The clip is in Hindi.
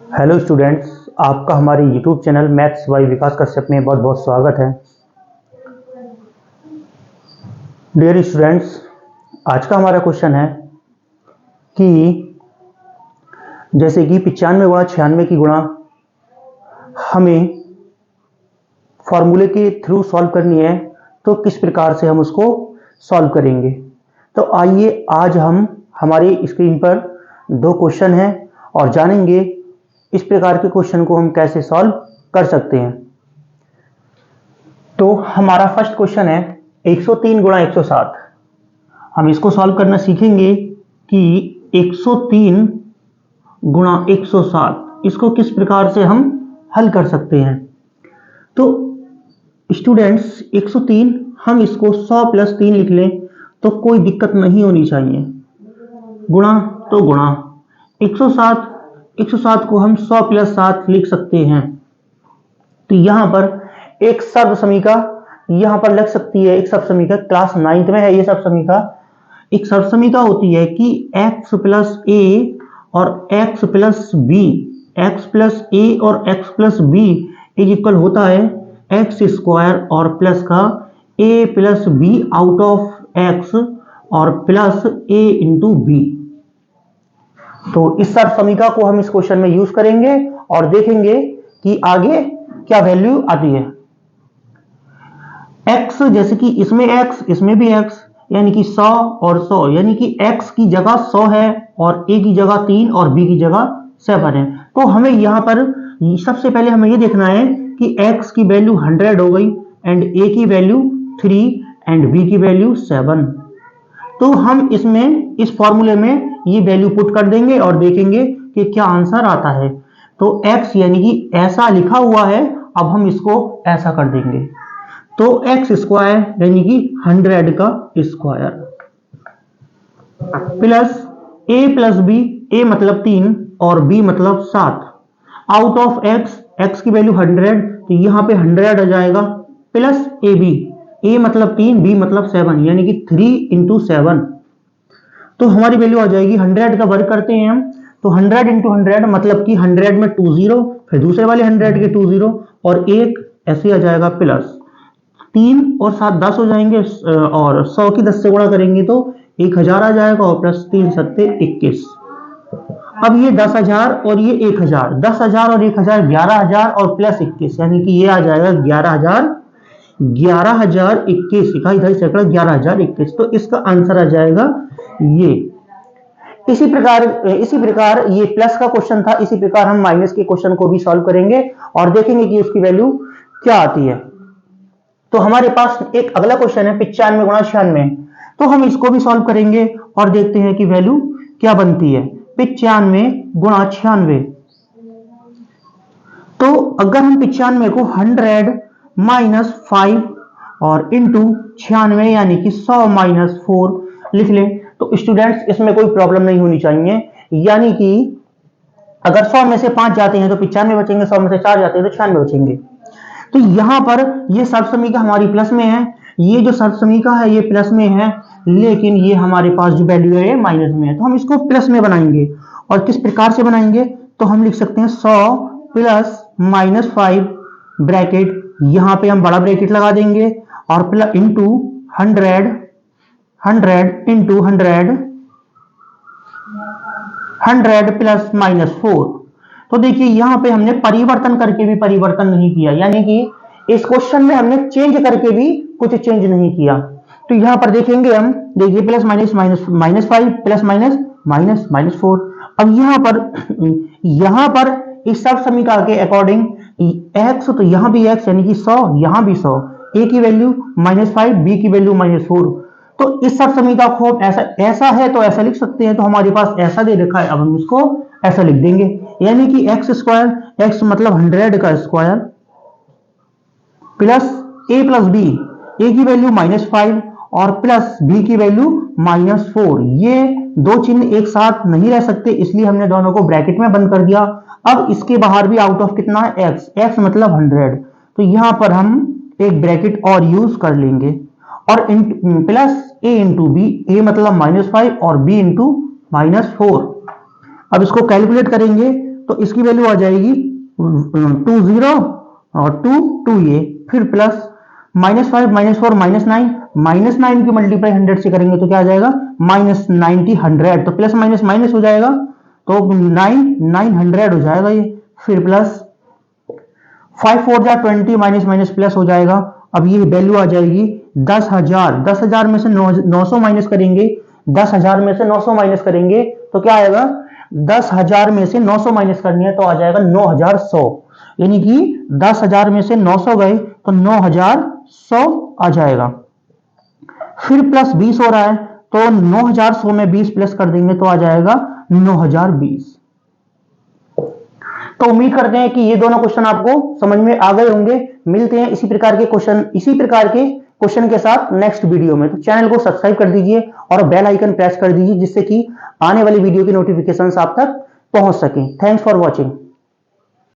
हेलो स्टूडेंट्स, आपका हमारे यूट्यूब चैनल मैथ्स बाय विकास कश्यप में बहुत बहुत स्वागत है। डियर स्टूडेंट्स, आज का हमारा क्वेश्चन है कि जैसे कि 95 गुणा 96 की गुणा हमें फॉर्मूले के थ्रू सॉल्व करनी है, तो किस प्रकार से हम उसको सॉल्व करेंगे। तो आइए आज हम हमारी स्क्रीन पर दो क्वेश्चन हैं और जानेंगे इस प्रकार के क्वेश्चन को हम कैसे सॉल्व कर सकते हैं। तो हमारा फर्स्ट क्वेश्चन है 103 गुणा 107। हम इसको सॉल्व करना सीखेंगे कि 103 गुणा 107 इसको किस प्रकार से हम हल कर सकते हैं। तो स्टूडेंट्स 103 हम इसको 100 प्लस 3 लिख लें तो कोई दिक्कत नहीं होनी चाहिए। गुणा तो गुणा 107 को हम 100 प्लस 7 लिख सकते हैं। तो यहां पर एक सर्व समीका यहां पर लग सकती है। एक सर्व समीका क्लास 9th में है। ये सर्व समीका एक सर्व समीका होती है कि x प्लस ए और x plus B, x plus A और x plus B is equal होता है एक्स स्क्वायर और प्लस का a plus B out of x और प्लस a इंटू बी। तो इस सर्व समीका को हम इस क्वेश्चन में यूज करेंगे और देखेंगे कि आगे क्या वैल्यू आती है। x जैसे कि इसमें x इसमें भी x, यानी कि 100 और 100, यानी कि x की जगह 100 है और a की जगह 3 और b की जगह 7 है। तो हमें यहां पर सबसे पहले हमें यह देखना है कि x की वैल्यू 100 हो गई एंड a की वैल्यू 3 एंड b की वैल्यू 7। तो हम इसमें इस फॉर्मूले में ये वैल्यू पुट कर देंगे और देखेंगे कि क्या आंसर आता है। तो x यानी कि ऐसा लिखा हुआ है, अब हम इसको ऐसा कर देंगे। तो x स्क्वायर यानी कि 100 का square plus a plus B, a मतलब 3 और b मतलब 7 आउट ऑफ x की वैल्यू 100, तो यहां पे 100 आ जाएगा प्लस a मतलब 3, b मतलब 7, यानी कि 3 इंटू 7। तो हमारी वैल्यू आ जाएगी 100 का वर्ग करते हैं हम, तो 100 इंटू 100 मतलब कि 100 में 2 0, फिर दूसरे वाले 100 के 2 0 और एक ऐसे आ जाएगा प्लस 3 और 7 10 हो जाएंगे और 100 की 10 से गुणा करेंगे तो 1000 आ जाएगा और प्लस 3 सत्ते 21। अब ये 10,000 और ये 1000, 10,000 और 1000 11,000 और प्लस 21, यानी कि ये आ जाएगा 11,021 इकाई इधर सैकड़ा 11,021। तो इसका आंसर आ जाएगा ये। इसी प्रकार ये प्लस का क्वेश्चन था, इसी प्रकार हम माइनस के क्वेश्चन को भी सॉल्व करेंगे और देखेंगे कि उसकी वैल्यू क्या आती है। तो हमारे पास एक अगला क्वेश्चन है 95 गुणा 96। तो हम इसको भी सॉल्व करेंगे और देखते हैं कि वैल्यू क्या बनती है। 95 गुणा 96, तो अगर हम 95 को 100 माइनस 5 और इंटू 96 यानी कि 100 माइनस 4 लिख लें तो स्टूडेंट्स इसमें कोई प्रॉब्लम नहीं होनी चाहिए। यानी कि अगर 100 में से 5 जाते हैं तो 95 बचेंगे, 100 में से 4 जाते हैं तो 96 बचेंगे। तो यहां पर ये सर्व समीका हमारी प्लस में है, ये जो सर्व समीका है ये प्लस में है, लेकिन ये हमारे पास जो वैल्यू है ये माइनस में है। तो हम इसको प्लस में बनाएंगे और किस प्रकार से बनाएंगे, तो हम लिख सकते हैं 100 प्लस माइनस 5 ब्रैकेट, यहां पे हम बड़ा ब्रैकेट लगा देंगे और plus into 100 into 100 plus minus 4। तो देखिए यहां पे हमने परिवर्तन करके भी परिवर्तन नहीं किया, यानी कि इस क्वेश्चन में हमने चेंज करके भी कुछ चेंज नहीं किया। तो यहां पर देखेंगे हम, देखिए plus minus minus 5 plus minus minus minus 4। अब यहां पर इस सर्व समीका के अकॉर्डिंग x, तो यहां भी x यानी कि 100, यहां भी 100, a की वैल्यू -5, b की वैल्यू -4। तो इस सर्व समीका को ऐसा है तो ऐसा लिख सकते हैं। तो हमारे पास ऐसा दे रखा है, अब हम इसको ऐसा लिख देंगे, यानी कि x स्क्वायर, x मतलब 100 का square plus a plus B, a की वैल्यू -5 और प्लस b की वैल्यू -4। ये दो चिन्ह एक साथ नहीं रह सकते, इसलिए हमने दोनों को ब्रैकेट में बंद कर दिया। अब इसके बाहर भी आउट ऑफ कितना है x मतलब 100, तो यहां पर हम एक ब्रैकेट और यूज कर लेंगे और plus a into B, a मतलब -5 और b इंटू -4। अब इसको कैलकुलेट करेंगे तो इसकी वैल्यू आ जाएगी 2 0 और 2 2 ये, फिर प्लस -5 -4 -9 की मल्टीप्लाई 100 से करेंगे तो क्या आ जाएगा -90 100, तो प्लस माइनस माइनस हो जाएगा तो 900 हो जाएगा ये, फिर प्लस 5 4 जा 20 माइनस माइनस प्लस हो जाएगा। अब ये वैल्यू आ जाएगी 10,000 में से 900 माइनस करेंगे, 10,000 में से 900 माइनस करेंगे तो क्या आएगा 10,000 में से 900 माइनस करनी है तो आ जाएगा 9,100, यानी कि 10,000 में से 900 गए तो 9,100 आ जाएगा। फिर प्लस 20 हो रहा है तो 9,100 में 20 प्लस कर देंगे तो आ जाएगा 9,020। तो उम्मीद करते हैं कि ये दोनों क्वेश्चन आपको समझ में आ गए होंगे। मिलते हैं इसी प्रकार के क्वेश्चन के साथ नेक्स्ट वीडियो में। तो चैनल को सब्सक्राइब कर दीजिए और बेल आइकन प्रेस कर दीजिए जिससे कि आने वाली वीडियो की नोटिफिकेशंस आप तक पहुंच सके। Thanks for watching.